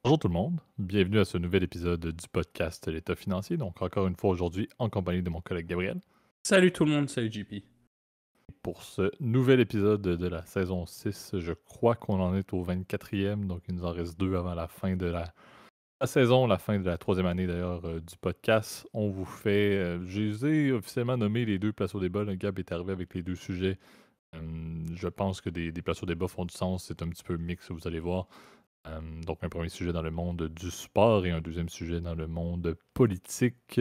Bonjour tout le monde, bienvenue à ce nouvel épisode du podcast L'État financier. Donc encore une fois aujourd'hui en compagnie de mon collègue Gabriel Salut tout le monde, salut JP. pour ce nouvel épisode de la saison 6. Je crois qu'on en est au 24e, donc il nous en reste deux avant la fin de la saison, la fin de la troisième année d'ailleurs du podcast. On vous fait, je les ai officiellement nommés les deux places au débat. Le Gab est arrivé avec les deux sujets. Je pense que des places au débat font du sens, c'est un petit peu mix, vous allez voir. Donc, un premier sujet dans le monde du sport et un deuxième sujet dans le monde politique.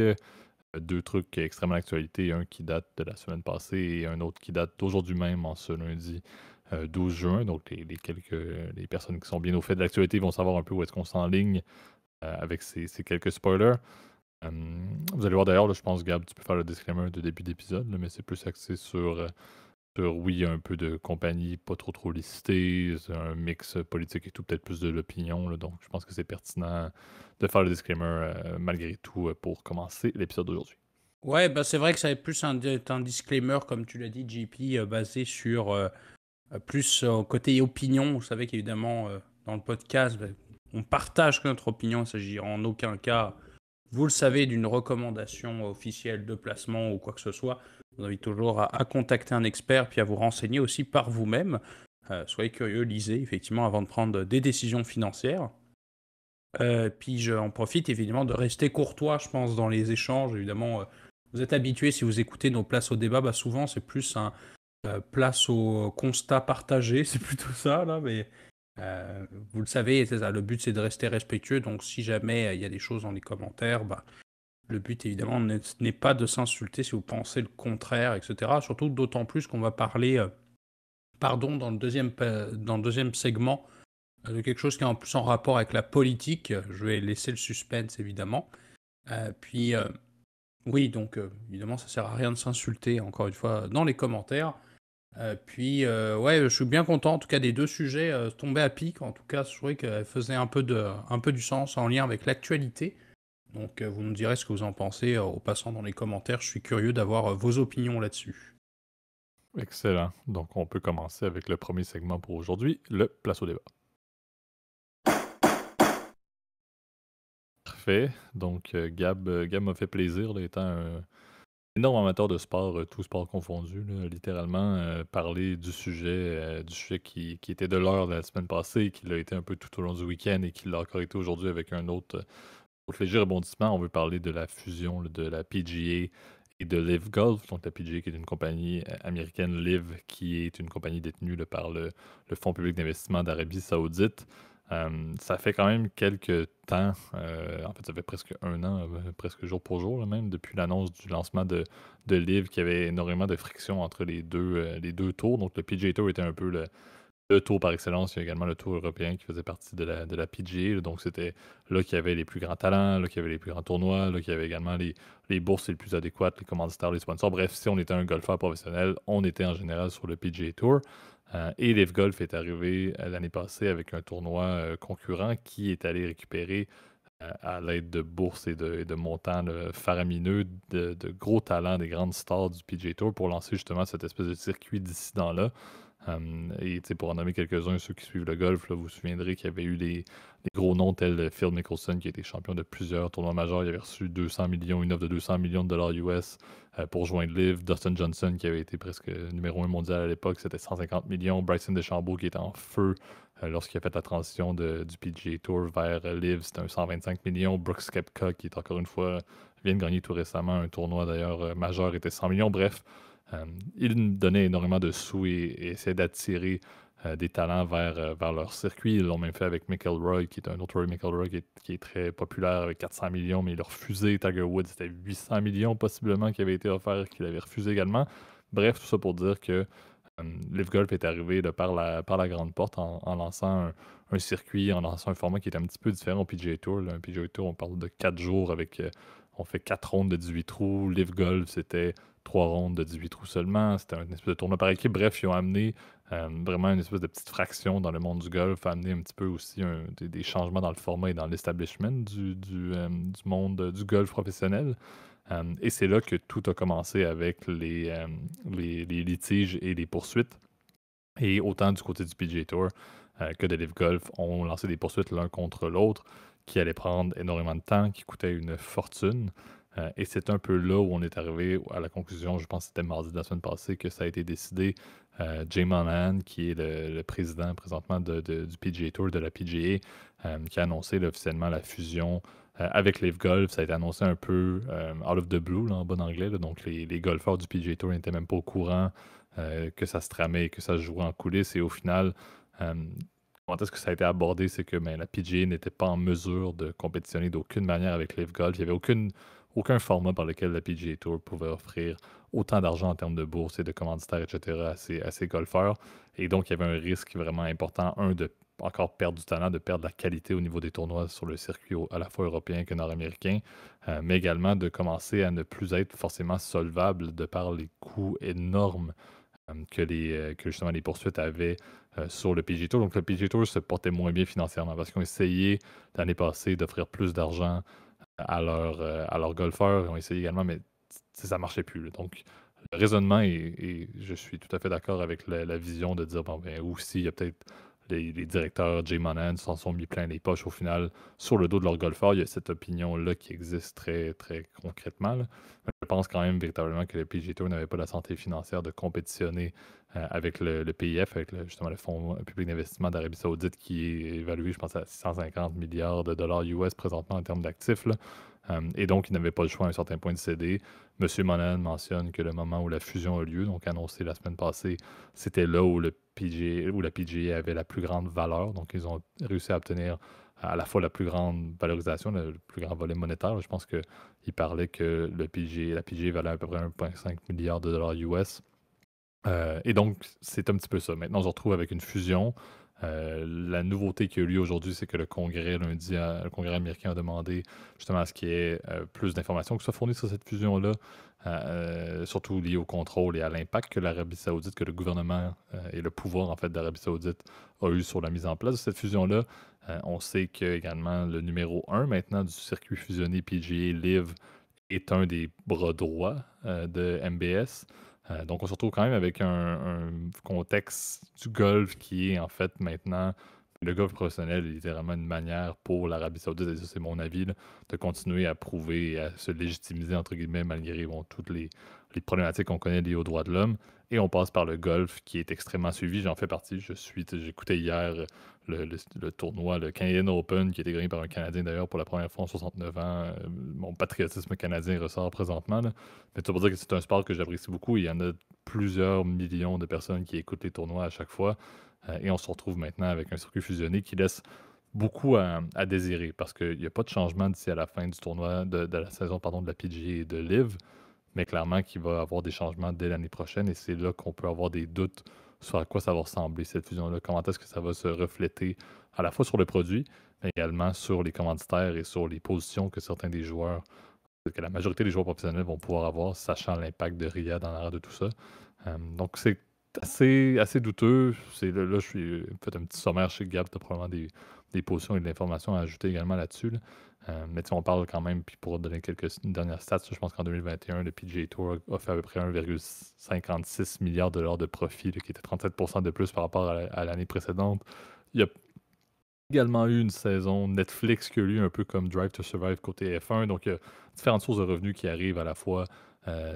Deux trucs extrêmement d'actualité, un qui date de la semaine passée et un autre qui date d'aujourd'hui même, en ce lundi 12 juin. Donc, les personnes qui sont bien au fait de l'actualité vont savoir un peu où est-ce qu'on s'enligne avec ces quelques spoilers. Vous allez voir d'ailleurs, là, je pense, Gab, tu peux faire le disclaimer de début d'épisode, là, mais c'est plus axé sur, oui, un peu de compagnie, pas trop listée, c'est un mix politique et tout, peut-être plus de l'opinion, là, donc je pense que c'est pertinent de faire le disclaimer malgré tout pour commencer l'épisode d'aujourd'hui. Ouais, bah c'est vrai que ça va être plus un disclaimer, comme tu l'as dit, JP, basé sur plus côté opinion. Vous savez qu'évidemment, dans le podcast, bah, on partage que notre opinion. Il ne s'agit en aucun cas, vous le savez, d'une recommandation officielle de placement ou quoi que ce soit. Je vous invite toujours à contacter un expert, puis à vous renseigner aussi par vous-même. Soyez curieux, lisez, effectivement, avant de prendre des décisions financières. Puis j'en profite évidemment de rester courtois, je pense, dans les échanges. Évidemment, vous êtes habitués, si vous écoutez nos places au débat, bah souvent c'est plus un place au constat partagé, c'est plutôt ça, là, mais vous le savez, c'est ça, le but c'est de rester respectueux, donc si jamais il y a des choses dans les commentaires, bah, le but évidemment n'est pas de s'insulter si vous pensez le contraire, etc. Surtout d'autant plus qu'on va parler, pardon, dans le deuxième segment de quelque chose qui est en plus en rapport avec la politique. Je vais laisser le suspense, évidemment. Puis, oui, donc, évidemment, ça sert à rien de s'insulter, encore une fois, dans les commentaires. Puis, ouais, je suis bien content, en tout cas, des deux sujets tombés à pic. En tout cas, je trouvais qu'elles faisaient un peu du sens en lien avec l'actualité. Donc, vous nous direz ce que vous en pensez au passant dans les commentaires. Je suis curieux d'avoir vos opinions là-dessus. Excellent. Donc, on peut commencer avec le premier segment pour aujourd'hui, le place au débat. Parfait. Donc, Gab m'a fait plaisir, là, étant un énorme amateur de sport, tout sport confondu, là, littéralement, parler du sujet qui était de l'heure de la semaine passée, qui l'a été un peu tout au long du week-end et qui l'a encore été aujourd'hui avec un autre léger rebondissement. On veut parler de la fusion là, de la PGA et de Live Golf. Donc, la PGA qui est une compagnie américaine, Live qui est une compagnie détenue là, par le Fonds public d'investissement d'Arabie Saoudite. Ça fait quand même quelques temps, en fait, ça fait presque un an, presque jour pour jour, là, même, depuis l'annonce du lancement de Live, qu'il y avait énormément de friction entre les deux tours. Donc, le PGA Tour était un peu le tour par excellence. Il y a également le tour européen qui faisait partie de la PGA. Là. Donc, c'était là qu'il y avait les plus grands talents, là qu'il y avait les plus grands tournois, là qu'il y avait également les bourses les plus adéquates, les commanditaires, les sponsors. Bref, si on était un golfeur professionnel, on était en général sur le PGA Tour. Et Live Golf est arrivé l'année passée avec un tournoi concurrent qui est allé récupérer à l'aide de bourses et de montants là, faramineux, de gros talents des grandes stars du PGA Tour pour lancer justement cette espèce de circuit dissident-là. Et pour en nommer quelques-uns, ceux qui suivent le golf, là, vous vous souviendrez qu'il y avait eu des gros noms tels Phil Mickelson, qui a été champion de plusieurs tournois majeurs. Il avait reçu 200 millions, une offre de 200 millions de dollars US pour joindre Live. Dustin Johnson, qui avait été presque numéro 1 mondial à l'époque, c'était 150 millions. Bryson DeChambeau, qui était en feu lorsqu'il a fait la transition du PGA Tour vers Live, c'était un 125 millions. Brooks Koepka, qui est encore une fois, vient de gagner tout récemment un tournoi d'ailleurs majeur, était 100 millions. Bref, ils donnaient énormément de sous et essayaient d'attirer des talents vers leur circuit. Ils l'ont même fait avec McIlroy, qui est un autre Rory McIlroy qui est très populaire avec 400 millions, mais il a refusé. Tiger Woods, c'était 800 millions possiblement qui avait été offert, qu'il avait refusé également. Bref, tout ça pour dire que Live Golf est arrivé là, par la grande porte en lançant un circuit, en lançant un format qui est un petit peu différent au PGA Tour. Là. Un PGA Tour, on parle de 4 jours avec. On fait 4 rondes de 18 trous. Live Golf, c'était 3 rondes de 18 trous seulement. C'était un espèce de tournoi par équipe. Bref, ils ont amené vraiment une espèce de petite fraction dans le monde du golf, amené un petit peu aussi des changements dans le format et dans l'establishment du monde du golf professionnel. Et c'est là que tout a commencé avec les litiges et les poursuites. Et autant du côté du PGA Tour, que de Live Golf ont lancé des poursuites l'un contre l'autre qui allaient prendre énormément de temps, qui coûtaient une fortune. Et c'est un peu là où on est arrivé à la conclusion, je pense que c'était mardi de la semaine passée, que ça a été décidé. Jay Monahan, qui est le président présentement du PGA Tour, de la PGA, qui a annoncé là, officiellement la fusion avec Live Golf. Ça a été annoncé un peu out of the blue, là, en bon anglais. Là. Donc les golfeurs du PGA Tour n'étaient même pas au courant que ça se tramait, que ça se jouait en coulisses. Et au final, comment est-ce que ça a été abordé? C'est que la PGA n'était pas en mesure de compétitionner d'aucune manière avec Live Golf. Il n'y avait aucun format par lequel la PGA Tour pouvait offrir autant d'argent en termes de bourse et de commanditaires, etc., à ses golfeurs. Et donc, il y avait un risque vraiment important, de encore perdre du talent, de perdre la qualité au niveau des tournois sur le circuit à la fois européen que nord-américain, mais également de commencer à ne plus être forcément solvable de par les coûts énormes que justement les poursuites avaient sur le PGA Tour. Donc le PGA Tour se portait moins bien financièrement parce qu'ils ont essayé l'année passée d'offrir plus d'argent à leurs golfeurs. Ils ont essayé également, mais ça ne marchait plus. Là. Donc le raisonnement, et je suis tout à fait d'accord avec la vision de dire, bon, ben, aussi, il y a peut-être les directeurs Jay Monahan s'en sont mis plein les poches au final sur le dos de leurs golfeurs. Il y a cette opinion-là qui existe très, très concrètement. Là. Je pense quand même véritablement que le PGA Tour n'avait pas la santé financière de compétitionner avec le PIF, avec justement le Fonds public d'investissement d'Arabie Saoudite qui est évalué, je pense, à 650 milliards de dollars US présentement en termes d'actifs. Et donc, il n'avait pas le choix à un certain point de céder. Monsieur Monahan mentionne que le moment où la fusion a lieu, donc annoncé la semaine passée, c'était là où la PGA avait la plus grande valeur. Donc, ils ont réussi à obtenir à la fois la plus grande valorisation, le plus grand volet monétaire. Je pense qu'il parlait que la PGA valait à peu près 1,5 milliard de dollars US. Et donc, c'est un petit peu ça. Maintenant, on se retrouve avec une fusion. La nouveauté qui a eu lieu aujourd'hui, c'est que le Congrès, lundi, le Congrès américain a demandé justement à ce qu'il y ait plus d'informations qui soient fournies sur cette fusion-là, surtout liées au contrôle et à l'impact que l'Arabie Saoudite, que le gouvernement et le pouvoir en fait d'Arabie Saoudite a eu sur la mise en place de cette fusion-là. On sait que également le numéro 1 maintenant du circuit fusionné PGA Live est un des bras droits de MBS. Donc, on se retrouve quand même avec un contexte du golf qui est en fait maintenant, le golf professionnel est littéralement une manière pour l'Arabie Saoudite, et ça c'est mon avis, là, de continuer à prouver et à se légitimiser, entre guillemets, malgré toutes les problématiques qu'on connaît liées aux droits de l'homme. Et on passe par le golf qui est extrêmement suivi. J'en fais partie. J'écoutais hier le tournoi, le Canadian Open, qui a été gagné par un Canadien d'ailleurs pour la première fois en 69 ans. Mon patriotisme canadien ressort présentement. Là. Mais ça veut dire que c'est un sport que j'apprécie beaucoup. Il y en a plusieurs millions de personnes qui écoutent les tournois à chaque fois. Et on se retrouve maintenant avec un circuit fusionné qui laisse beaucoup à désirer parce qu'il n'y a pas de changement d'ici à la fin du tournoi, de la saison pardon, de la PGA et de Live, mais clairement qu'il va y avoir des changements dès l'année prochaine et c'est là qu'on peut avoir des doutes sur à quoi ça va ressembler cette fusion-là, comment est-ce que ça va se refléter à la fois sur le produit, mais également sur les commanditaires et sur les positions que certains des joueurs, que la majorité des joueurs professionnels vont pouvoir avoir, sachant l'impact de Riyad dans l'arrière de tout ça. Donc c'est assez douteux. Là, je suis fait un petit sommaire chez Gab, tu as probablement des positions et de l'information à ajouter également là-dessus. Là. Mais on parle quand même, puis pour donner une dernière stats, je pense qu'en 2021, le PGA Tour a fait à peu près 1,56 milliard de dollars de profit, là, qui était 37% de plus par rapport à l'année précédente. Il y a également eu une saison Netflix qui a eu lieu un peu comme Drive to Survive côté F1. Donc, il y a différentes sources de revenus qui arrivent à la fois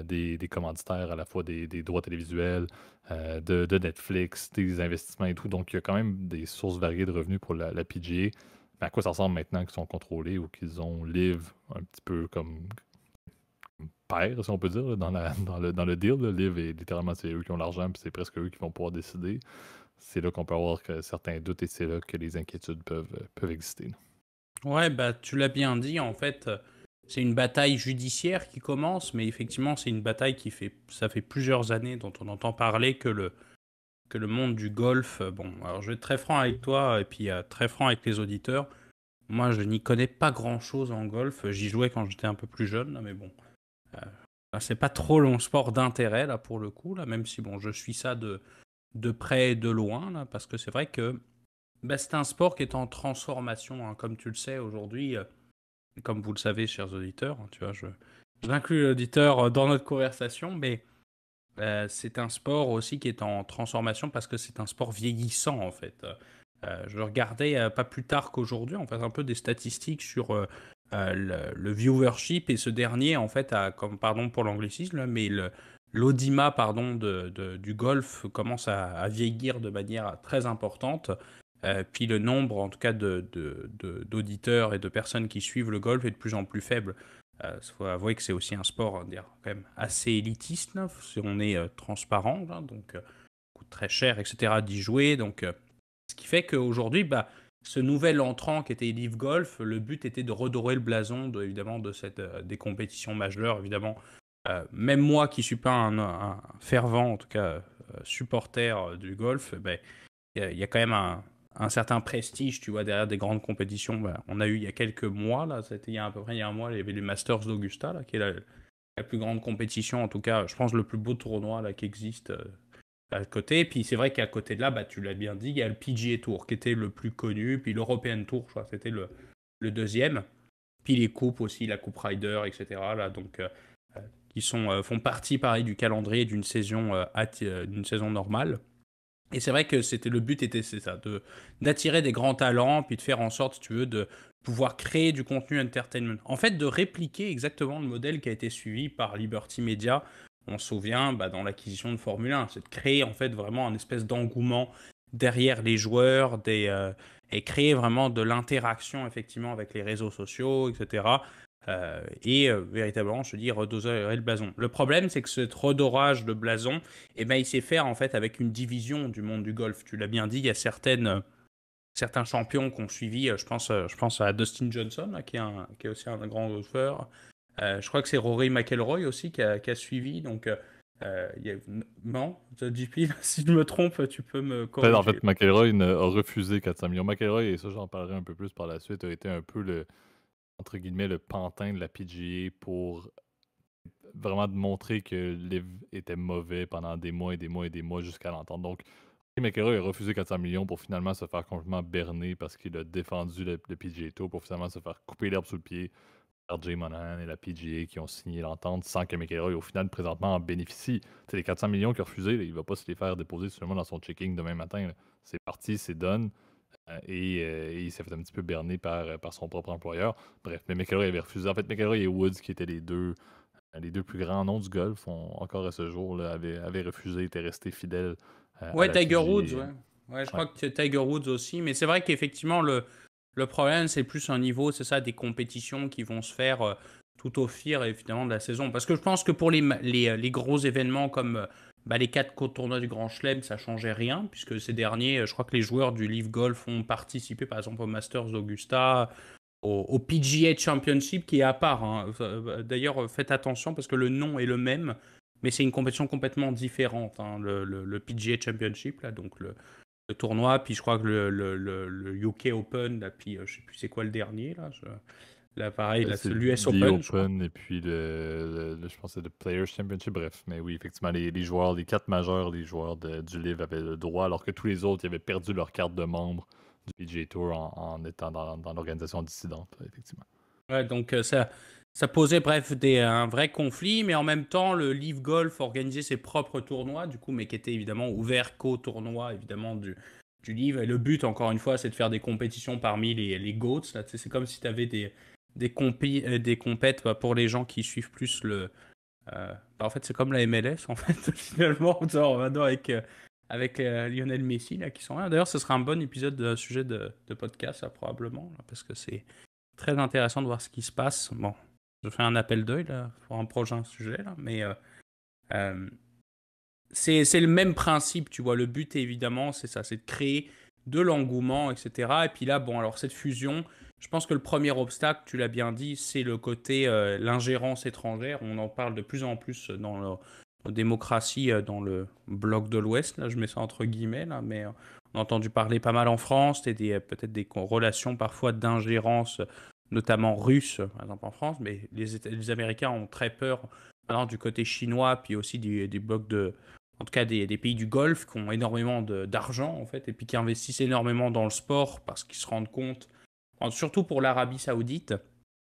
des commanditaires, à la fois des droits télévisuels, de Netflix, des investissements et tout. Donc, il y a quand même des sources variées de revenus pour la PGA. Mais à quoi ça ressemble maintenant qu'ils sont contrôlés ou qu'ils ont Live un petit peu comme père, si on peut dire, là, dans le deal. Là. Live, est littéralement, c'est eux qui ont l'argent, puis c'est presque eux qui vont pouvoir décider. C'est là qu'on peut avoir certains doutes et c'est là que les inquiétudes peuvent exister. Ouais, bah tu l'as bien dit, en fait, c'est une bataille judiciaire qui commence, mais effectivement, c'est une bataille ça fait plusieurs années dont on entend parler que le monde du golf, bon, alors je vais être très franc avec toi et puis très franc avec les auditeurs. Moi, je n'y connais pas grand-chose en golf. J'y jouais quand j'étais un peu plus jeune, là, mais bon, c'est pas trop mon sport d'intérêt là pour le coup, là, même si bon, je suis ça de près et de loin, là, parce que c'est vrai que bah, c'est un sport qui est en transformation, hein, comme tu le sais aujourd'hui, comme vous le savez, chers auditeurs, hein, tu vois, j'inclus l'auditeur dans notre conversation, mais c'est un sport aussi qui est en transformation parce que c'est un sport vieillissant en fait. Je regardais pas plus tard qu'aujourd'hui, en fait, un peu des statistiques sur le viewership et ce dernier, en fait, comme, pardon pour l'anglicisme, mais l'audimat, pardon, du golf commence à vieillir de manière très importante. Puis le nombre, en tout cas, d'auditeurs et de personnes qui suivent le golf est de plus en plus faible. Il faut avouer que c'est aussi un sport quand même assez élitiste, là, si on est transparent, là, donc coûte très cher, etc., d'y jouer. Donc, ce qui fait qu'aujourd'hui, bah, ce nouvel entrant qui était Live Golf, le but était de redorer le blason, évidemment, des compétitions majeures, évidemment. Même moi qui ne suis pas un fervent, en tout cas, supporter du golf, ben, y a quand même un certain prestige, tu vois, derrière des grandes compétitions. Ben, on a eu il y a quelques mois, là, c'était il y a à peu près il y a un mois, il y avait les Masters d'Augusta, là, qui est la plus grande compétition, en tout cas, je pense le plus beau tournoi là, qui existe à côté. Puis c'est vrai qu'à côté de là, bah, tu l'as bien dit, il y a le PGA Tour qui était le plus connu, puis l'European Tour, je crois, c'était le deuxième. Puis les coupes aussi, la Coupe Ryder, etc. Là, donc, qui font partie, pareil, du calendrier d'une saison normale. Et c'est vrai que le but était c'est ça, d'attirer des grands talents, puis de faire en sorte, si tu veux, de pouvoir créer du contenu entertainment. En fait, de répliquer exactement le modèle qui a été suivi par Liberty Media. On se souvient bah, dans l'acquisition de Formule 1, c'est de créer en fait vraiment un espèce d'engouement derrière les joueurs, et créer vraiment de l'interaction effectivement avec les réseaux sociaux, etc. Véritablement, je te dis, redorer le blason. Le problème, c'est que ce redorage de blason, eh ben, il s'est fait en fait avec une division du monde du golf. Tu l'as bien dit, il y a certains champions qui ont suivi. Je pense à Dustin Johnson, là, qui est aussi un grand golfeur. Je crois que c'est Rory McIlroy aussi qui a suivi. Donc, non, JP, si je me trompe, tu peux me En corriger. fait, McIlroy a refusé 400 millions. McIlroy, et ça, j'en parlerai un peu plus par la suite, a été un peu entre guillemets, le pantin de la PGA pour vraiment montrer que Liv était mauvais pendant des mois et des mois et des mois jusqu'à l'entente. Donc, McIlroy a refusé 400 millions pour finalement se faire complètement berner parce qu'il a défendu le PGA Tour pour finalement se faire couper l'herbe sous le pied par Jay Monahan et la PGA qui ont signé l'entente sans que McIlroy, au final, présentement, en bénéficie. C'est les 400 millions qu'il a refusés, il ne va pas se les faire déposer seulement dans son checking demain matin. C'est parti, c'est done. Et il s'est fait un petit peu berner par son propre employeur. Bref, mais McIlroy avait refusé. En fait, McIlroy et Woods, qui étaient les deux plus grands noms du golf, encore à ce jour, là, avaient refusé, étaient restés fidèles à Ouais, la Tiger Woods, PGA. ouais. Ouais, je Ouais. crois que Tiger Woods aussi. Mais c'est vrai qu'effectivement, le problème, c'est plus un niveau, c'est ça, des compétitions qui vont se faire tout au fil, évidemment, de la saison. Parce que je pense que pour les gros événements comme bah, les 4 tournois du Grand Chelem, ça changeait rien, puisque ces derniers, je crois que les joueurs du Live Golf ont participé, par exemple, au Masters d'Augusta, au PGA Championship, qui est à part, hein. D'ailleurs, faites attention, parce que le nom est le même, mais c'est une compétition complètement différente, hein, le PGA Championship, là, donc le tournoi, puis je crois que le UK Open, là, puis je sais plus c'est quoi le dernier, là pareil, là, C'est c'est l'US The Open, je crois. Open et puis je pense que c'est le Players Championship. Bref, mais oui, effectivement, les joueurs, les 4 majeurs, les joueurs du Live avaient le droit, alors que tous les autres, ils avaient perdu leur carte de membre du PGA Tour en étant dans l'organisation dissidente, effectivement. Ouais, donc ça posait, bref, un vrai conflit, mais en même temps, le Live Golf organisait ses propres tournois, du coup, mais qui étaient évidemment ouverts qu'aux tournois, évidemment, du Live. Et le but, encore une fois, c'est de faire des compétitions parmi les GOATs, là, tu sais, c'est comme si tu avais des compètes bah, pour les gens qui suivent plus bah, en fait, c'est comme la MLS, en fait, finalement, genre, maintenant avec Lionel Messi, là, qui sont là. D'ailleurs, ce sera un bon épisode de sujet de podcast, là, probablement, là, parce que c'est très intéressant de voir ce qui se passe. Bon, je fais un appel d'œil, là, pour un prochain sujet, là, mais euh, c'est le même principe, tu vois. Le but, évidemment, c'est ça, c'est de créer de l'engouement, etc. Et puis là, bon, alors cette fusion, je pense que le premier obstacle, tu l'as bien dit, c'est le côté l'ingérence étrangère. On en parle de plus en plus dans la démocratie, dans le bloc de l'Ouest. Là, je mets ça entre guillemets, là, mais on a entendu parler pas mal en France, peut-être des relations parfois d'ingérence, notamment russe, par exemple en France, mais les Américains ont très peur. Alors, du côté chinois, puis aussi du bloc en tout cas des pays du Golfe qui ont énormément d'argent en fait et puis qui investissent énormément dans le sport parce qu'ils se rendent compte, surtout pour l'Arabie Saoudite,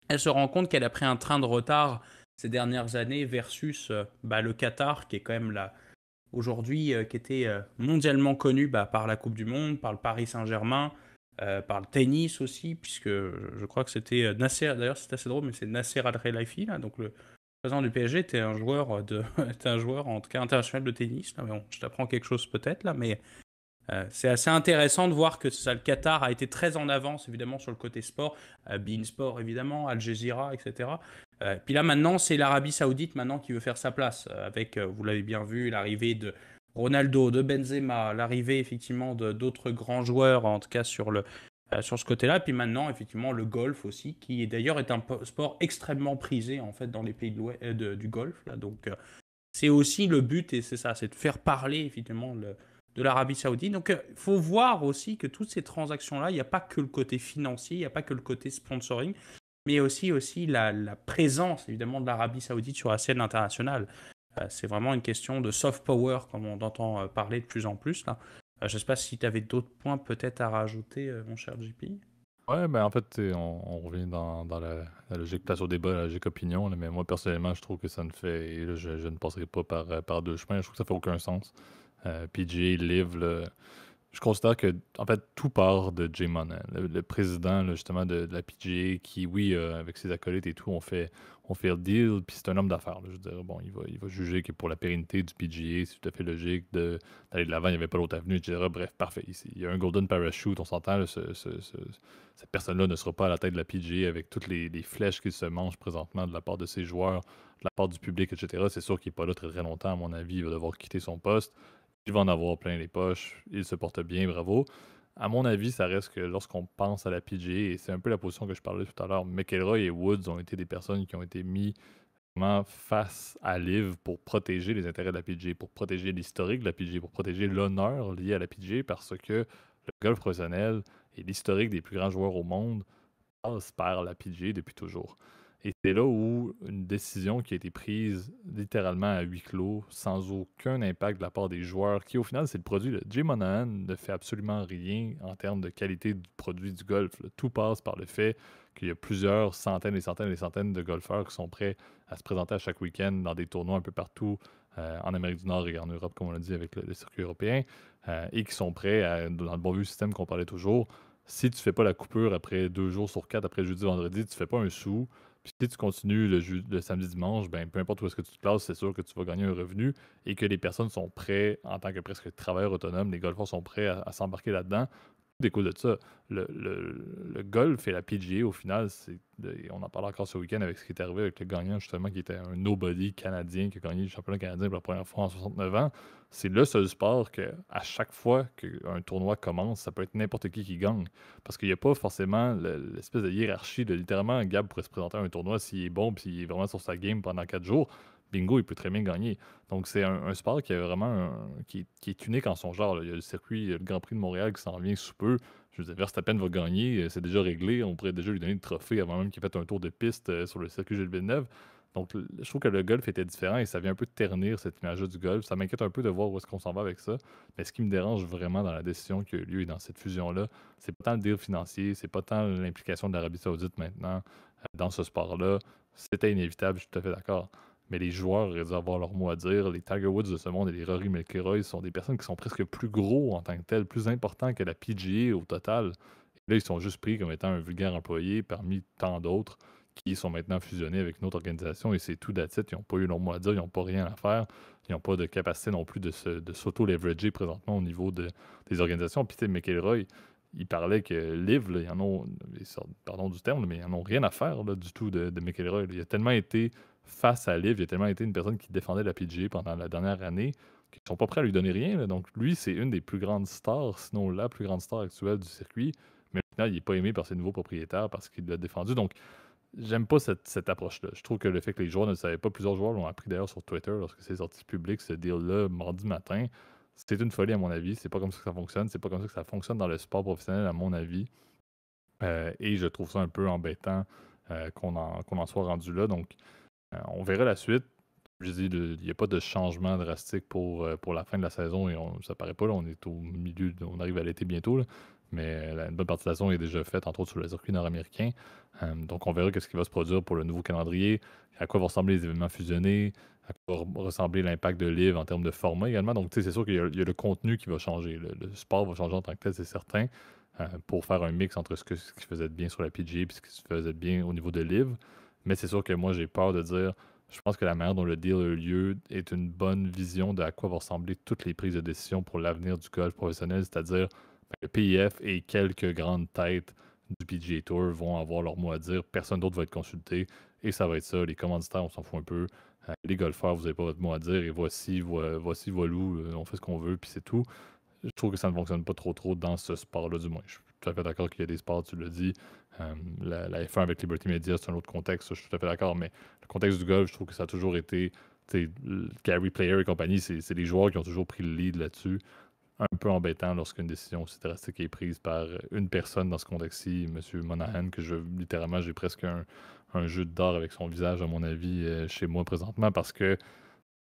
elle se rend compte qu'elle a pris un train de retard ces dernières années versus bah, le Qatar qui est quand même aujourd'hui qui était mondialement connu par la Coupe du Monde, par le Paris Saint-Germain, par le tennis aussi, puisque je crois que c'était Nasser, d'ailleurs c'est assez drôle, mais c'est Nasser Al-Khelaifi, là, donc le président du PSG était un joueur était un joueur en tout cas international de tennis. Là, mais bon, je t'apprends quelque chose peut-être là, mais c'est assez intéressant de voir que ça, le Qatar a été très en avance évidemment sur le côté sport, Bein Sport évidemment, Al Jazeera, etc. Puis là maintenant c'est l'Arabie Saoudite maintenant qui veut faire sa place avec, vous l'avez bien vu, l'arrivée de Ronaldo, de Benzema, l'arrivée effectivement de d'autres grands joueurs en tout cas sur ce côté-là. Puis maintenant effectivement le golf aussi qui d'ailleurs est un sport extrêmement prisé en fait dans les pays du Golfe là. Donc c'est aussi le but et c'est ça, c'est de faire parler évidemment de l'Arabie Saoudite. Donc, il faut voir aussi que toutes ces transactions-là, il n'y a pas que le côté financier, il n'y a pas que le côté sponsoring, mais aussi la présence, évidemment, de l'Arabie Saoudite sur la scène internationale. C'est vraiment une question de soft power, comme on entend parler de plus en plus, là. Je ne sais pas si tu avais d'autres points peut-être à rajouter, mon cher JP. Ouais, ben en fait, on revient dans la logique place au débat, la logique opinion, là, mais moi personnellement, je trouve que ça ne fait. Et là, je ne passerai pas par deux chemins, je trouve que ça fait aucun sens. PGA Live, là, je considère que en fait tout part de Jay Monahan, le président là, justement de la PGA, qui, oui, avec ses acolytes et tout, on fait le deal, puis c'est un homme d'affaires. Là. Je veux dire, bon, il va juger que pour la pérennité du PGA, c'est tout à fait logique d'aller de l'avant, il n'y avait pas l'autre avenue, etc. Bref, parfait. Il y a un golden parachute, on s'entend, là, cette personne-là ne sera pas à la tête de la PGA avec toutes les flèches qu'il se mange présentement de la part de ses joueurs, de la part du public, etc. C'est sûr qu'il n'est pas là très très longtemps, à mon avis, il va devoir quitter son poste. Il va en avoir plein les poches, il se porte bien, bravo. À mon avis, ça reste que lorsqu'on pense à la PGA, et c'est un peu la position que je parlais tout à l'heure, McIlroy et Woods ont été des personnes qui ont été mis vraiment face à Liv pour protéger les intérêts de la PGA, pour protéger l'historique de la PGA, pour protéger l'honneur lié à la PGA, parce que le golf professionnel et l'historique des plus grands joueurs au monde passe par la PGA depuis toujours. Et c'est là où une décision qui a été prise littéralement à huis clos, sans aucun impact de la part des joueurs, qui au final c'est le produit. Là. Jay Monahan ne fait absolument rien en termes de qualité du produit du golf. Là. Tout passe par le fait qu'il y a plusieurs centaines et centaines et centaines de golfeurs qui sont prêts à se présenter à chaque week-end dans des tournois un peu partout en Amérique du Nord et en Europe, comme on l'a dit avec le circuit européen, et qui sont prêts, dans le bon vieux système qu'on parlait toujours, si tu fais pas la coupure après 2 jours sur 4, après jeudi, vendredi, tu fais pas un sou. Puis si tu continues le samedi, dimanche, ben, peu importe où est-ce que tu te classes, c'est sûr que tu vas gagner un revenu et que les personnes sont prêtes, en tant que presque travailleurs autonomes, les golfeurs sont prêts à s'embarquer là-dedans. Tout découle de ça. Le golf et la PGA, au final, on en parle encore ce week-end avec ce qui est arrivé avec le gagnant, justement, qui était un nobody canadien qui a gagné le championnat canadien pour la première fois en 69 ans. C'est le seul sport que, à chaque fois qu'un tournoi commence, ça peut être n'importe qui gagne. Parce qu'il n'y a pas forcément l'espèce de hiérarchie de littéralement Gab pourrait se présenter à un tournoi s'il est bon puis s'il est vraiment sur sa game pendant 4 jours. Bingo, il peut très bien gagner. Donc, c'est un sport qui est vraiment qui est unique en son genre. Là. Il y a le circuit, le Grand Prix de Montréal qui s'en vient sous peu. Je veux dire, Verstappen va gagner, c'est déjà réglé. On pourrait déjà lui donner le trophée avant même qu'il ait fait un tour de piste sur le circuit Gilles Villeneuve. Donc, je trouve que le golf était différent et ça vient un peu ternir cette image-là du golf. Ça m'inquiète un peu de voir où est-ce qu'on s'en va avec ça. Mais ce qui me dérange vraiment dans la décision qui a eu lieu et dans cette fusion-là, c'est pas tant le deal financier, c'est pas tant l'implication de l'Arabie Saoudite maintenant dans ce sport-là. C'était inévitable, je suis tout à fait d'accord. Mais les joueurs auraient dû avoir leur mot à dire. Les Tiger Woods de ce monde et les Rory McIlroy sont des personnes qui sont presque plus gros en tant que telles, plus importants que la PGA au total. Et là, ils sont juste pris comme étant un vulgaire employé parmi tant d'autres qui sont maintenant fusionnés avec une autre organisation et c'est tout that's it. Ils n'ont pas eu leur mot à dire, ils n'ont pas rien à faire. Ils n'ont pas de capacité non plus de s'auto-leverager présentement au niveau des organisations. Puis, tu sais, McIlroy, il parlait que Liv, là, pardon du terme, mais ils n'en ont rien à faire là, du tout de McIlroy. Là. Il a tellement été face à Liv, il a tellement été une personne qui défendait la PGA pendant la dernière année qu'ils sont pas prêts à lui donner rien. Là. Donc, lui, c'est une des plus grandes stars, sinon la plus grande star actuelle du circuit. Mais au final, il n'est pas aimé par ses nouveaux propriétaires parce qu'il l'a défendu. Donc, j'aime pas cette approche-là. Je trouve que le fait que les joueurs ne le savaient pas, plusieurs joueurs l'ont appris d'ailleurs sur Twitter lorsque c'est sorti public, ce deal-là, mardi matin. C'est une folie à mon avis. C'est pas comme ça que ça fonctionne. C'est pas comme ça que ça fonctionne dans le sport professionnel à mon avis. Et je trouve ça un peu embêtant qu'on en soit rendu là. Donc, on verra la suite. Je dis, il n'y a pas de changement drastique pour la fin de la saison et ça paraît pas, là, on est au milieu, on arrive à l'été bientôt. Là. mais une bonne partie de la saison est déjà faite, entre autres sur le circuit nord-américain. Donc on verra qu'est-ce qui va se produire pour le nouveau calendrier, à quoi vont ressembler les événements fusionnés, à quoi va ressembler l'impact de Live en termes de format également. Donc c'est sûr qu'il y a le contenu qui va changer. Le sport va changer en tant que tel, c'est certain, pour faire un mix entre ce qui faisait de bien sur la PGA et ce qui se faisait de bien au niveau de Live. Mais c'est sûr que moi, j'ai peur de dire, je pense que la manière dont le deal a eu lieu est une bonne vision de à quoi vont ressembler toutes les prises de décision pour l'avenir du golf professionnel, c'est-à-dire le PIF et quelques grandes têtes du PGA Tour vont avoir leur mot à dire, personne d'autre va être consulté, et ça va être ça. Les commanditaires, on s'en fout un peu. Les golfeurs, vous n'avez pas votre mot à dire, et voici, voilou, on fait ce qu'on veut, puis c'est tout. Je trouve que ça ne fonctionne pas trop dans ce sport-là, du moins. Je suis tout à fait d'accord qu'il y a des sports, tu l'as dit. La F1 avec Liberty Media, c'est un autre contexte, ça, je suis tout à fait d'accord, mais le contexte du golf, je trouve que ça a toujours été, Gary Player et compagnie, c'est les joueurs qui ont toujours pris le lead là-dessus. Un peu embêtant lorsqu'une décision aussi drastique est prise par une personne dans ce contexte-ci, M. Monahan, que littéralement, j'ai presque un jeu d'or avec son visage, à mon avis, chez moi présentement, parce que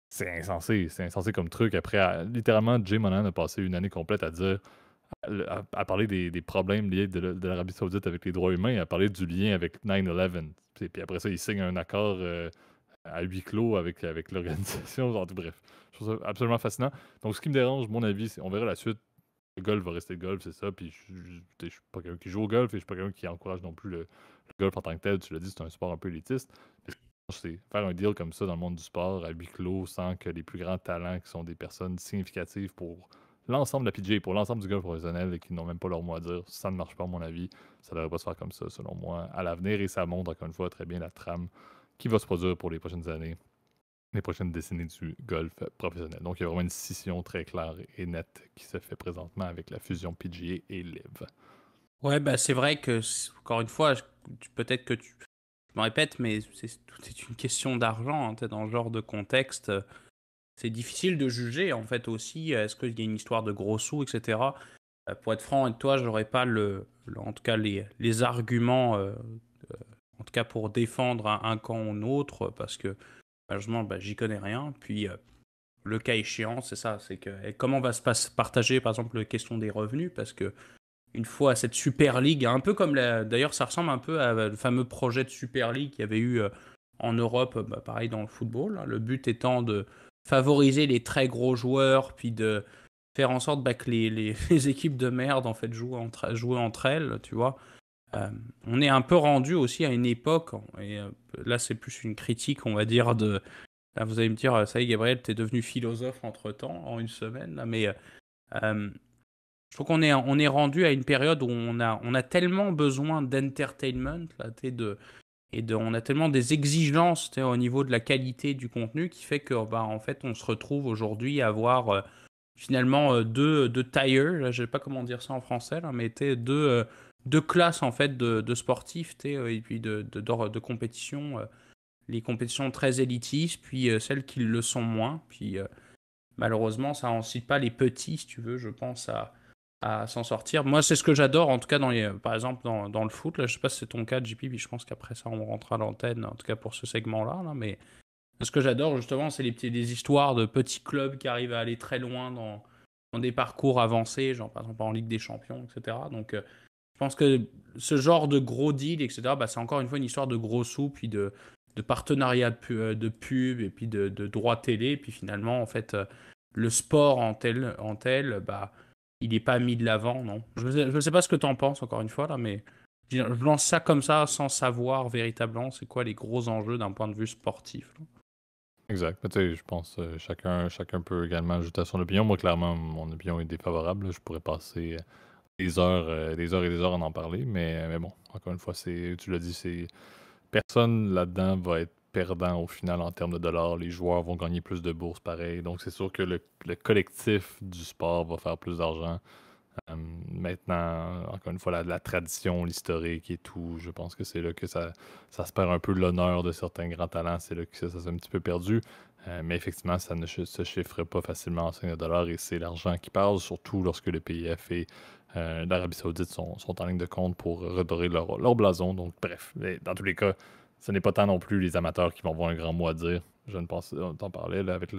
c'est insensé comme truc. Après, littéralement, Jay Monahan a passé une année complète à dire, à parler des problèmes liés de l'Arabie Saoudite avec les droits humains, et à parler du lien avec 9/11. Puis après ça, il signe un accord à huis clos avec l'organisation. Genre, bref, je trouve ça absolument fascinant. Donc, ce qui me dérange, mon avis, c'est on verra la suite. Le golf va rester le golf, c'est ça. Puis je suis pas quelqu'un qui joue au golf et je suis pas quelqu'un qui encourage non plus le golf en tant que tel. Tu l'as dit, c'est un sport un peu élitiste. Mais c'est faire un deal comme ça dans le monde du sport à huis clos sans que les plus grands talents, qui sont des personnes significatives pour l'ensemble de la PGA, pour l'ensemble du golf professionnel et qui n'ont même pas leur mot à dire, ça ne marche pas, à mon avis. Ça ne devrait pas se faire comme ça, selon moi, à l'avenir. Et ça montre, encore une fois, très bien la trame qui va se produire pour les prochaines années, les prochaines décennies du golf professionnel. Donc, il y a vraiment une scission très claire et nette qui se fait présentement avec la fusion PGA et LIV. Ouais, bah c'est vrai que, encore une fois, peut-être que je me répète, mais tout est une question d'argent, hein, t'es dans ce genre de contexte. C'est difficile de juger, en fait, aussi. Est-ce qu'il y a une histoire de gros sous, etc. Pour être franc avec toi, j'aurais pas en tout cas, les arguments, en tout cas, pour défendre un camp ou l'autre, parce que, malheureusement, bah, j'y connais rien. Puis, le cas échéant, c'est ça, c'est que comment va se partager, par exemple, la question des revenus, parce que une fois cette Super League, un peu comme d'ailleurs ça ressemble un peu à le fameux projet de Super League qu'il y avait eu en Europe, bah, pareil dans le football, hein. Le but étant de favoriser les très gros joueurs, puis de faire en sorte bah, que les équipes de merde en fait jouent entre elles, tu vois. On est un peu rendu aussi à une époque, et là c'est plus une critique, on va dire, Là, vous allez me dire, ça y est, Gabriel, t'es devenu philosophe entre-temps, en une semaine, là, mais je trouve qu'on est rendu à une période où on a tellement besoin d'entertainment, là, on a tellement des exigences au niveau de la qualité du contenu qui fait que, bah, en fait, on se retrouve aujourd'hui à avoir finalement deux tiers, là, je sais pas comment dire ça en français, là, mais deux classes en fait de sportifs, et puis de compétitions. Les compétitions très élitistes, puis celles qui le sont moins. Puis malheureusement, ça n'incite pas les petits, si tu veux, je pense, à s'en sortir. Moi, c'est ce que j'adore, en tout cas, par exemple, dans le foot. Là, je sais pas si c'est ton cas, JP, puis je pense qu'après ça, on rentrera à l'antenne, en tout cas pour ce segment-là. Là, mais ce que j'adore, justement, c'est des histoires de petits clubs qui arrivent à aller très loin dans des parcours avancés, genre par exemple en Ligue des Champions, etc. Donc, je pense que ce genre de gros deal, etc., bah, c'est encore une fois une histoire de gros sous, puis de partenariat de pub, et puis de droits télé. Puis finalement, en fait, le sport en tel bah, il n'est pas mis de l'avant, non. Je ne sais pas ce que tu en penses, encore une fois, là, mais je lance ça comme ça, sans savoir véritablement c'est quoi les gros enjeux d'un point de vue sportif, là. Exact. Mais tu sais, je pense que chacun peut également ajouter à son opinion. Moi, clairement, mon opinion est défavorable, là. Je pourrais passer des heures et des heures à en parler, mais bon, encore une fois, tu l'as dit, c'est personne là-dedans va être perdant au final en termes de dollars. Les joueurs vont gagner plus de bourses pareil. Donc, c'est sûr que le collectif du sport va faire plus d'argent. Maintenant, encore une fois, la tradition, l'historique et tout, je pense que c'est là que ça se perd un peu l'honneur de certains grands talents. C'est là que ça s'est un petit peu perdu. Mais effectivement, ça ne se chiffre pas facilement en 5 dollars et c'est l'argent qui parle, surtout lorsque le PIF et l'Arabie Saoudite sont en ligne de compte pour redorer leur blason. Donc, bref, mais dans tous les cas, ce n'est pas tant non plus les amateurs qui vont avoir un grand mot à dire. Je ne pense, on t'en parlait là, avec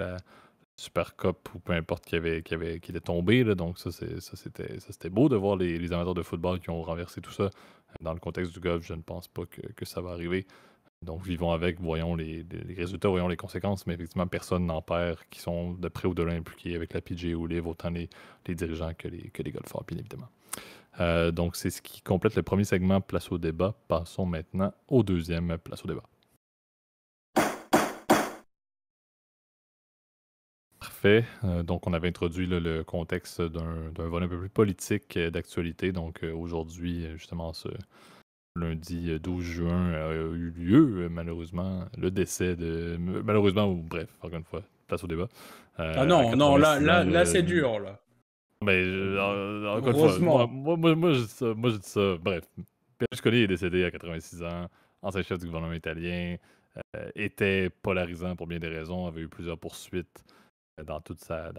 Super Cup ou peu importe qui était tombé. Là. Donc c'était beau de voir les amateurs de football qui ont renversé tout ça. Dans le contexte du golf, je ne pense pas que ça va arriver. Donc vivons avec, voyons les résultats, voyons les conséquences, mais effectivement, personne n'en perd qui sont de près ou de loin impliqués avec la PGA ou Live, autant les dirigeants que les golfeurs, bien évidemment. Donc c'est ce qui complète le premier segment Place au débat. Passons maintenant au deuxième Place au débat. Parfait. Donc, on avait introduit là, le contexte d'un volet un peu plus politique d'actualité. Donc, aujourd'hui, justement, ce lundi 12 juin, a eu lieu, malheureusement, le décès de. Malheureusement, ou bref, encore une fois, place au débat. Ah À non, non, 86 ans, là c'est dur, là. mais, encore une fois, Heureusement. moi, je dis ça. Moi, je dis ça. Bref, Berlusconi est décédé à 86 ans, ancien chef du gouvernement italien, était polarisant pour bien des raisons, avait eu plusieurs poursuites dans toute sa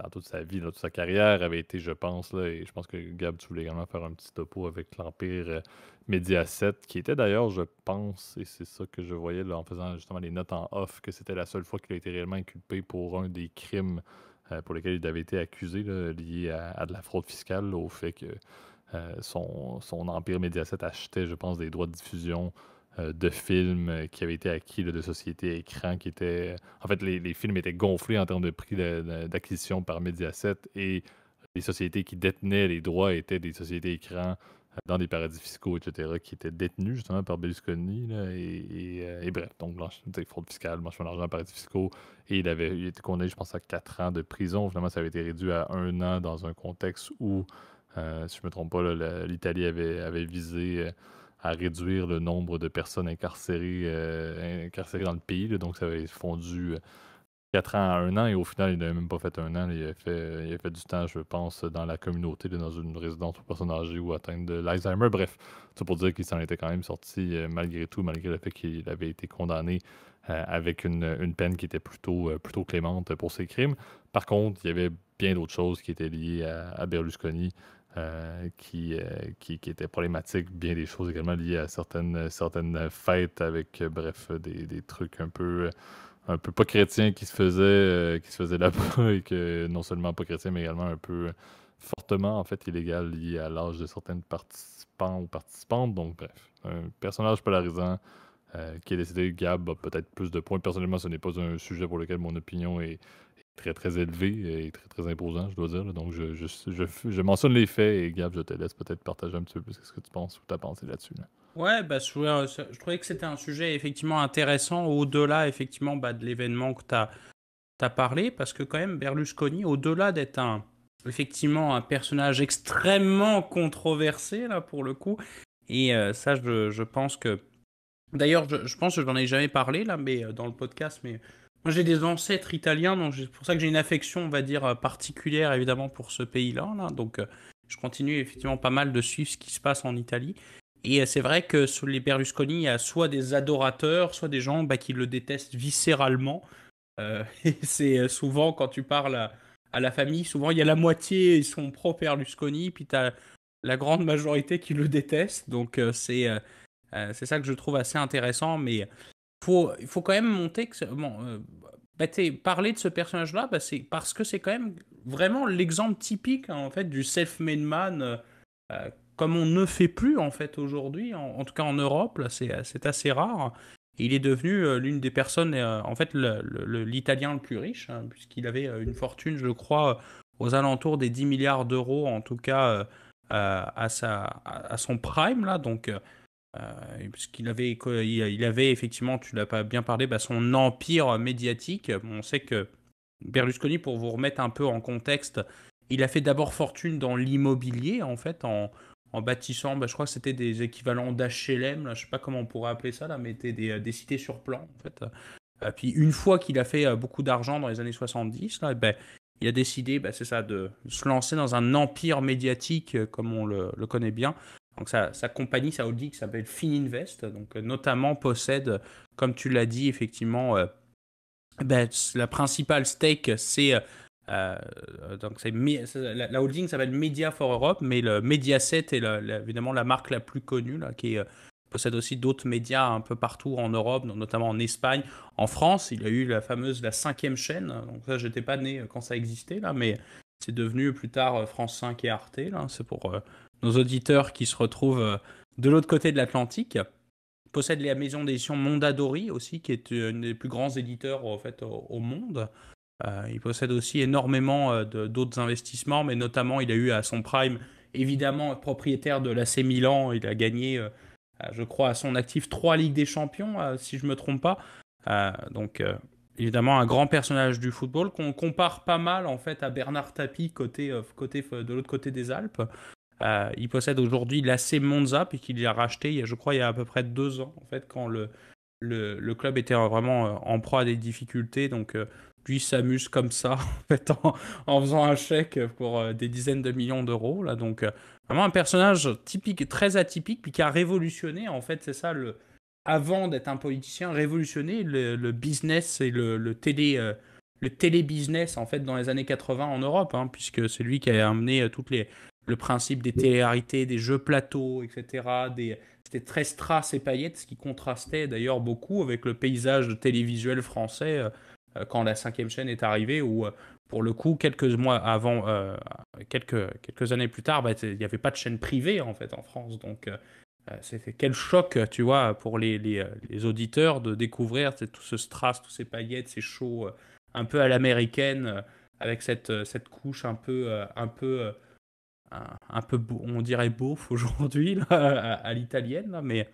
vie, dans toute sa carrière, avait été, je pense, là, et je pense que Gab, tu voulais également faire un petit topo avec l'Empire Mediaset, qui était d'ailleurs, je pense, et c'est ça que je voyais là, en faisant justement les notes en off, que c'était la seule fois qu'il a été réellement inculpé pour un des crimes pour lesquels il avait été accusé, là, lié à de la fraude fiscale, là, au fait que son Empire Mediaset achetait, je pense, des droits de diffusion de films qui avaient été acquis là, de sociétés à écran qui étaient. En fait, les films étaient gonflés en termes de prix d'acquisition par Mediaset et les sociétés qui détenaient les droits étaient des sociétés écrans dans des paradis fiscaux, etc., qui étaient détenus justement par Berlusconi. Là, et bref, donc fraude fiscale, blanchiment d'argent, paradis fiscaux. Et il été condamné, je pense, à 4 ans de prison. Finalement, ça avait été réduit à 1 an dans un contexte où, si je ne me trompe pas, là, l'Italie avait visé à réduire le nombre de personnes incarcérées dans le pays. Là. Donc, ça avait fondu 4 ans à 1 an et au final, il n'avait même pas fait 1 an. Là. Il a fait du temps, je pense, dans la communauté, là, dans une résidence pour personnes âgées ou atteintes de l'Alzheimer. Bref, c'est pour dire qu'il s'en était quand même sorti malgré tout, malgré le fait qu'il avait été condamné avec une peine qui était plutôt clémente pour ses crimes. Par contre, il y avait bien d'autres choses qui étaient liées à Berlusconi. Qui étaient problématiques, bien des choses également liées à certaines fêtes avec, bref, des trucs un peu pas chrétiens qui se faisaient là-bas et que non seulement pas chrétiens, mais également un peu fortement, en fait, illégal lié à l'âge de certaines participants ou participantes. Donc, bref, un personnage polarisant qui est décédé. Gab a peut-être plus de points. Personnellement, ce n'est pas un sujet pour lequel mon opinion est très, très élevé et très, très imposant, je dois dire. Là. Donc, je mentionne les faits et Gab, je te laisse peut-être partager un petit peu plus ce que tu penses ou ta pensée là-dessus. Là. Ouais, bah, je trouvais que c'était un sujet effectivement intéressant au-delà effectivement bah, de l'événement que tu as parlé, parce que quand même Berlusconi, au-delà d'être effectivement un personnage extrêmement controversé là pour le coup, et ça je pense que, d'ailleurs je pense que j'en ai jamais parlé là, mais dans le podcast, mais moi j'ai des ancêtres italiens, donc c'est pour ça que j'ai une affection, on va dire, particulière évidemment pour ce pays-là, là, donc je continue effectivement pas mal de suivre ce qui se passe en Italie. Et c'est vrai que sous les Berlusconi, il y a soit des adorateurs, soit des gens bah, qui le détestent viscéralement. Et c'est souvent, quand tu parles à la famille, souvent il y a la moitié, ils sont pro-Berlusconi, puis tu as la grande majorité qui le déteste. Donc c'est ça que je trouve assez intéressant. Mais il faut quand même monter que bon, bah, parler de ce personnage-là, bah, c'est parce que c'est quand même vraiment l'exemple typique hein, en fait du self-made man euh, comme on ne fait plus en fait aujourd'hui, en tout cas en Europe, là, c'est assez rare. Et il est devenu l'une des personnes, en fait, l'Italien le plus riche, hein, puisqu'il avait une fortune, je crois, aux alentours des 10 milliards d'euros, en tout cas à son prime, là. Donc, puisqu'il avait, il avait effectivement, tu l'as pas bien parlé, bah, son empire médiatique. On sait que Berlusconi, pour vous remettre un peu en contexte, il a fait d'abord fortune dans l'immobilier, en fait, en bâtissant, bah, je crois que c'était des équivalents d'HLM, là, je sais pas comment on pourrait appeler ça, là, mais c'était des cités sur plan, en fait. Puis une fois qu'il a fait beaucoup d'argent dans les années 70, là, ben, il a décidé, bah, c'est ça, de se lancer dans un empire médiatique comme on le connaît bien. Donc sa compagnie, sa holding qui s'appelle Fininvest, donc notamment possède, comme tu l'as dit, effectivement, ben, la principale stake, c'est donc la holding s'appelle Media for Europe, mais le Mediaset est évidemment la marque la plus connue là, qui est possède aussi d'autres médias un peu partout en Europe, notamment en Espagne. En France, il a eu la cinquième chaîne. Donc ça, j'étais pas né quand ça existait, là, mais c'est devenu plus tard France 5 et Arte. Là. C'est pour nos auditeurs qui se retrouvent de l'autre côté de l'Atlantique. Il possède la maison d'édition Mondadori aussi, qui est un des plus grands éditeurs en fait, au monde. Il possède aussi énormément d'autres investissements, mais notamment il a eu à son prime, évidemment propriétaire de l'AC Milan, il a gagné, je crois, à son actif 3 Ligues des Champions, si je ne me trompe pas. Donc évidemment un grand personnage du football qu'on compare pas mal en fait à Bernard Tapie de l'autre côté des Alpes. Il possède aujourd'hui l'AC Monza, puis qu'il a racheté, je crois, il y a à peu près 2 ans, en fait, quand le club était vraiment en proie à des difficultés. Donc, lui s'amuse comme ça, en fait, en faisant un chèque pour des dizaines de millions d'euros. Là. Donc, vraiment un personnage typique, très atypique, puis qui a révolutionné, en fait, c'est ça, avant d'être un politicien, révolutionné le business et le télé-business, en fait, dans les années 80 en Europe, hein, puisque c'est lui qui a amené le principe des télé-réalités, des jeux plateaux, etc. C'était très strass et paillettes, ce qui contrastait d'ailleurs beaucoup avec le paysage télévisuel français quand la cinquième chaîne est arrivée, où pour le coup, quelques mois avant, quelques années plus tard, il n'y avait pas de chaîne privée en fait en France. Donc c'était quel choc, tu vois, pour les auditeurs de découvrir tout ce strass, tous ces paillettes, ces shows un peu à l'américaine, avec cette couche un peu on dirait beauf aujourd'hui à l'italienne, là, mais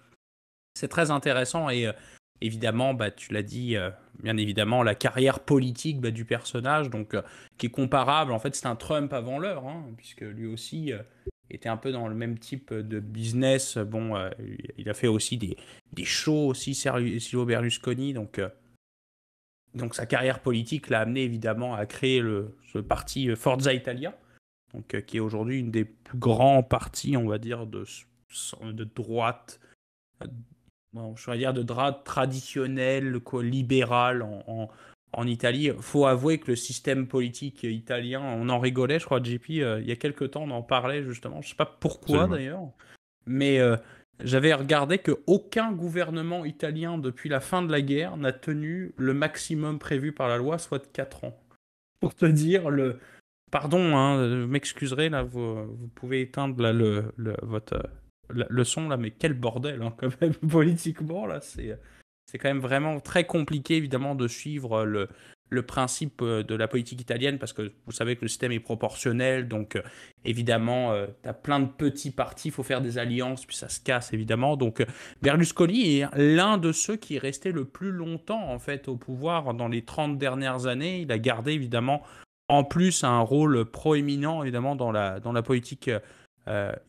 c'est très intéressant et évidemment, tu l'as dit, bien évidemment, la carrière politique du personnage, donc qui est comparable. En fait, c'est un Trump avant l'heure, hein, puisque lui aussi était un peu dans le même type de business. Bon, il a fait aussi des shows aussi, Silvio Berlusconi, donc sa carrière politique l'a amené évidemment à créer ce parti Forza Italia, donc, qui est aujourd'hui une des plus grands partis, on va dire, de droite, bon, je vais dire de droite traditionnelle, libérale en Italie. Il faut avouer que le système politique italien, on en rigolait, je crois, JP, il y a quelques temps, on en parlait justement, je ne sais pas pourquoi Absolument. d'ailleurs, mais j'avais regardé qu'aucun gouvernement italien depuis la fin de la guerre n'a tenu le maximum prévu par la loi, soit de 4 ans. Pour te dire Pardon, hein, m'excuserez, là, vous pouvez éteindre là, le son, là, mais quel bordel, hein, quand même, politiquement, là, c'est quand même vraiment très compliqué, évidemment, de suivre le principe de la politique italienne, parce que vous savez que le système est proportionnel, donc évidemment, tu as plein de petits partis, il faut faire des alliances, puis ça se casse, évidemment. Donc Berlusconi est l'un de ceux qui est resté le plus longtemps, en fait, au pouvoir dans les 30 dernières années. Il a gardé, évidemment, en plus un rôle proéminent évidemment dans la politique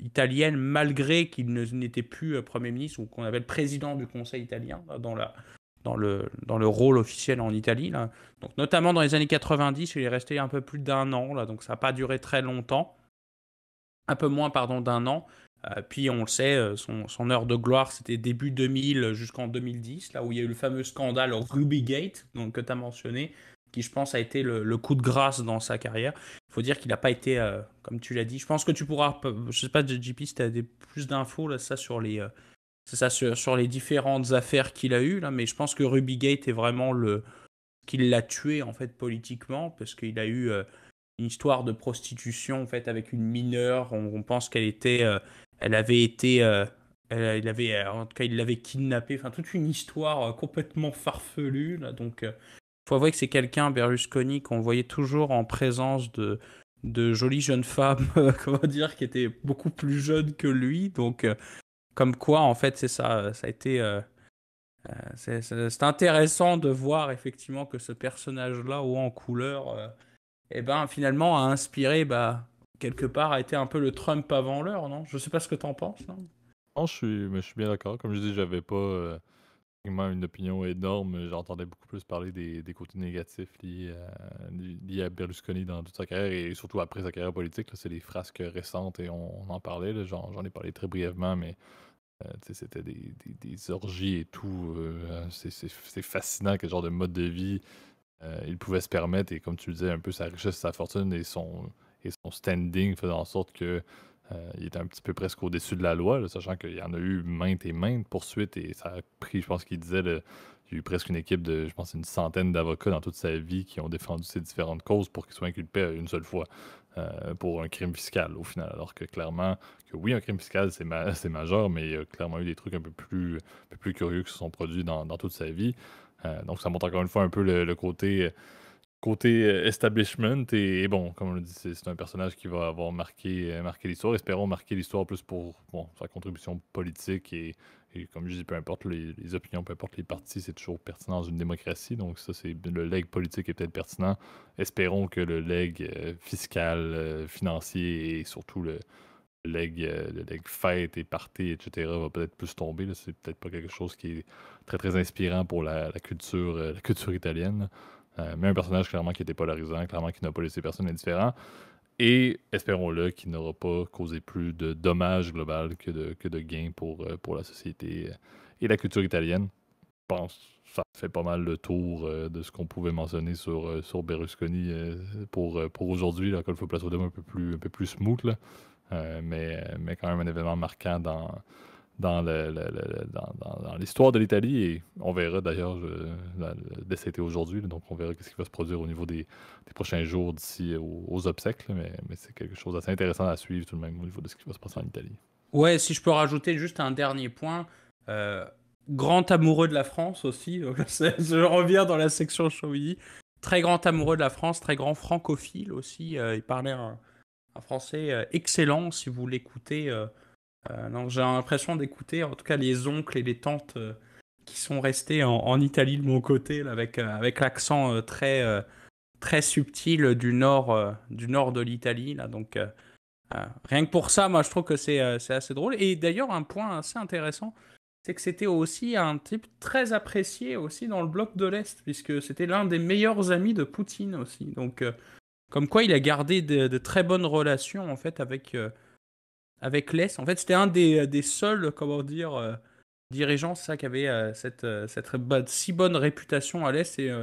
italienne, malgré qu'il n'était plus Premier ministre, ou qu'on appelle président du Conseil italien, dans le rôle officiel en Italie. Là. Donc, notamment dans les années 90, il est resté un peu plus d'1 an, là, donc ça n'a pas duré très longtemps, un peu moins, pardon, d'1 an. Puis on le sait, son heure de gloire, c'était début 2000 jusqu'en 2010, là où il y a eu le fameux scandale Rubygate, donc, que tu as mentionné, qui je pense a été le coup de grâce dans sa carrière. Il faut dire qu'il n'a pas été, comme tu l'as dit, je pense que tu pourras, je sais pas, JP, si tu as plus d'infos là, ça, sur sur les différentes affaires qu'il a eues, là, mais je pense que Rubygate est vraiment qu'il l'a tué en fait politiquement, parce qu'il a eu une histoire de prostitution en fait avec une mineure. On pense elle avait été, il avait, en tout cas, il l'avait kidnappée. Enfin, toute une histoire complètement farfelue. Là, donc, faut avouer que c'est quelqu'un, Berlusconi, qu'on voyait toujours en présence de jolies jeunes femmes, comment dire, qui étaient beaucoup plus jeunes que lui. Donc, comme quoi, en fait, c'est ça. Ça a été, c'est intéressant de voir effectivement que ce personnage-là, haut en couleur, finalement, a inspiré, quelque part, a été un peu le Trump avant l'heure, non? Je sais pas ce que t'en penses. Hein. Non, mais je suis bien d'accord. Comme je dis, j'avais pas vraiment une opinion énorme. J'entendais beaucoup plus parler des côtés négatifs liés à Berlusconi dans toute sa carrière et surtout après sa carrière politique. Là, c'est des frasques récentes et on en parlait. Là, j'en ai parlé très brièvement, mais tu sais, c'était des orgies et tout. C'est fascinant quel genre de mode de vie il pouvait se permettre. Et comme tu le disais, un peu sa richesse, sa fortune et son standing faisant en sorte que Il était un petit peu presque au-dessus de la loi, là, sachant qu'il y en a eu maintes et maintes poursuites et ça a pris, je pense qu'il disait, il y a eu presque une équipe de, je pense, une centaine d'avocats dans toute sa vie qui ont défendu ces différentes causes pour qu'il soit inculpé une seule fois pour un crime fiscal au final. Alors que clairement, que oui, un crime fiscal, c'est majeur, mais il y a clairement eu des trucs un peu plus curieux qui se sont produits dans toute sa vie. Donc ça montre encore une fois un peu le côté establishment et bon, comme on l'a dit, c'est un personnage qui va avoir marqué l'histoire. Espérons marquer l'histoire plus pour bon, sa contribution politique et comme je dis, peu importe les opinions, peu importe les partis, c'est toujours pertinent dans une démocratie. Donc ça, c'est le leg politique est peut-être pertinent. Espérons que le leg fiscal, financier et surtout le leg fête et party, etc. va peut-être plus tomber. Là. C'est peut-être pas quelque chose qui est très très inspirant pour la culture italienne. Mais un personnage clairement qui était polarisant, clairement qui n'a pas laissé personne indifférent. Et espérons-le qu'il n'aura pas causé plus de dommages global que de gains pour la société et la culture italienne. Je pense que ça fait pas mal le tour de ce qu'on pouvait mentionner sur Berlusconi pour aujourd'hui. Là, qu'il faut placer au débat un peu plus smooth. Là. Mais quand même un événement marquant dans l'histoire de l'Italie. Et on verra d'ailleurs, l'essai était aujourd'hui, là, donc on verra ce qui va se produire au niveau des prochains jours d'ici aux obsèques. Là, mais c'est quelque chose d'assez intéressant à suivre tout de même au niveau de ce qui va se passer en Italie. Ouais, si je peux rajouter juste un dernier point. euh, Grand amoureux de la France aussi. Donc, je reviens dans la section Chauvigny. Très grand amoureux de la France, très grand francophile aussi. Il parlait un français excellent si vous l'écoutez. Donc j'ai l'impression d'écouter en tout cas les oncles et les tantes qui sont restés en Italie de mon côté là, avec l'accent très subtil du nord de l'Italie là. Donc rien que pour ça, moi je trouve que c'est assez drôle. Et d'ailleurs un point assez intéressant, c'est que c'était aussi un type très apprécié aussi dans le bloc de l'Est, puisque c'était l'un des meilleurs amis de Poutine aussi. Donc comme quoi il a gardé de très bonnes relations en fait avec l'Est. En fait, c'était un des seuls, comment dire, dirigeants, c'est ça, qui avait cette si bonne réputation à l'Est et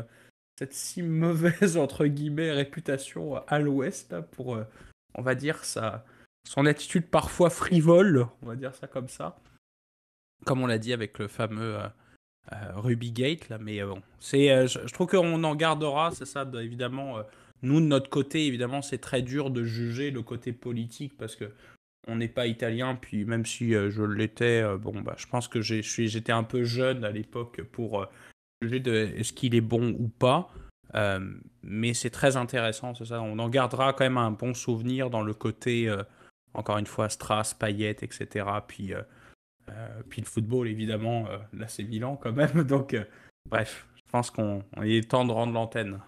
cette si mauvaise, entre guillemets, réputation à l'Ouest, là, pour, on va dire, son attitude parfois frivole, on va dire ça comme ça. Comme on l'a dit avec le fameux Ruby Gate, là, mais bon, je trouve qu'on en gardera, c'est ça, évidemment. Nous, de notre côté, évidemment, c'est très dur de juger le côté politique parce que on n'est pas italien, puis même si je l'étais, bon, bah, je pense que j'étais un peu jeune à l'époque pour juger de est-ce qu'il est bon ou pas. Mais c'est très intéressant, c'est ça. On en gardera quand même un bon souvenir dans le côté, encore une fois, Strass, Payet, etc. Puis le football, évidemment, là c'est Milan quand même. Donc, bref, je pense il est temps de rendre l'antenne.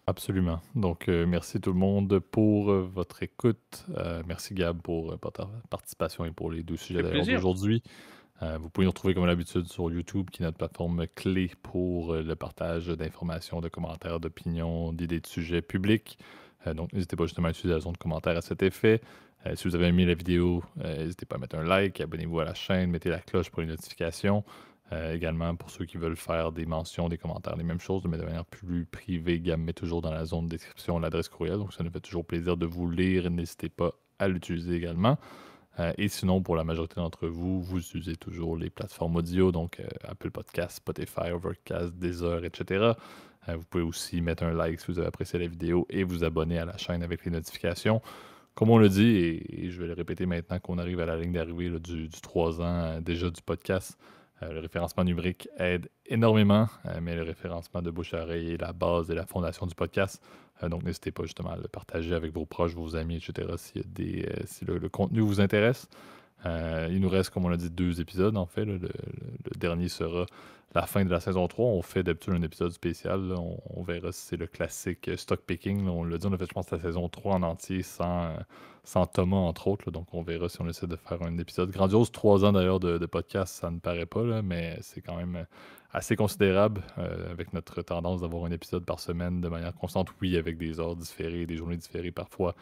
Absolument. Donc, merci tout le monde pour votre écoute. Merci Gab pour ta participation et pour les deux sujets C'est d'ailleurs plaisir. d'aujourd'hui. Vous pouvez nous retrouver comme d'habitude sur YouTube, qui est notre plateforme clé pour le partage d'informations, de commentaires, d'opinions, d'idées de sujets publics. Donc, n'hésitez pas justement à utiliser la zone de commentaires à cet effet. Si vous avez aimé la vidéo, n'hésitez pas à mettre un like, abonnez-vous à la chaîne, mettez la cloche pour les notifications. Également, pour ceux qui veulent faire des mentions, des commentaires, les mêmes choses, mais de manière plus privée, Gab met toujours dans la zone de description l'adresse courriel. Donc, ça nous fait toujours plaisir de vous lire. N'hésitez pas à l'utiliser également. Et sinon, pour la majorité d'entre vous, vous utilisez toujours les plateformes audio, donc Apple Podcast, Spotify, Overcast, Deezer, etc. Vous pouvez aussi mettre un like si vous avez apprécié la vidéo et vous abonner à la chaîne avec les notifications. Comme on le dit, et je vais le répéter maintenant qu'on arrive à la ligne d'arrivée du 3 ans déjà du podcast, le référencement numérique aide énormément, mais le référencement de bouche à oreille est la base et la fondation du podcast. Donc, n'hésitez pas justement à le partager avec vos proches, vos amis, etc. Si le contenu vous intéresse. Il nous reste, comme on l'a dit, 2 épisodes en fait. Le dernier sera la fin de la saison 3. On fait d'habitude un épisode spécial. Là. On verra si c'est le classique stock picking. Là. On l'a dit, on a fait, je pense, la saison 3 en entier sans Thomas, entre autres. Là. Donc, on verra si on essaie de faire un épisode grandiose. 3 ans d'ailleurs de podcast, ça ne paraît pas, là, mais c'est quand même assez considérable avec notre tendance d'avoir un épisode par semaine de manière constante. Oui, avec des heures différées, des journées différées parfois.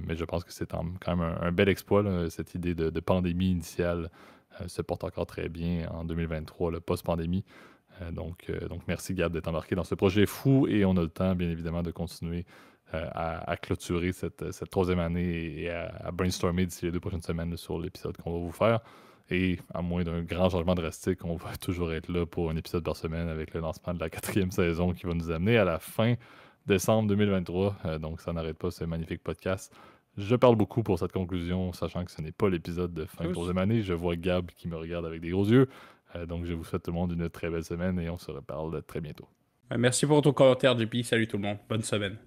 Mais je pense que c'est quand même un bel exploit. Là. Cette idée de pandémie initiale se porte encore très bien en 2023, le post-pandémie. Donc, merci Gab d'être embarqué dans ce projet fou et on a le temps, bien évidemment, de continuer à clôturer cette troisième année et à brainstormer d'ici les 2 prochaines semaines là, sur l'épisode qu'on va vous faire. Et à moins d'un grand changement drastique, on va toujours être là pour un épisode par semaine avec le lancement de la 4e saison qui va nous amener à la fin décembre 2023. Donc ça n'arrête pas ce magnifique podcast. Je parle beaucoup pour cette conclusion, sachant que ce n'est pas l'épisode de fin de troisième année. Je vois Gab qui me regarde avec des gros yeux. Donc je vous souhaite tout le monde une très belle semaine et on se reparle très bientôt. Merci pour ton commentaire, JP. Salut tout le monde. Bonne semaine.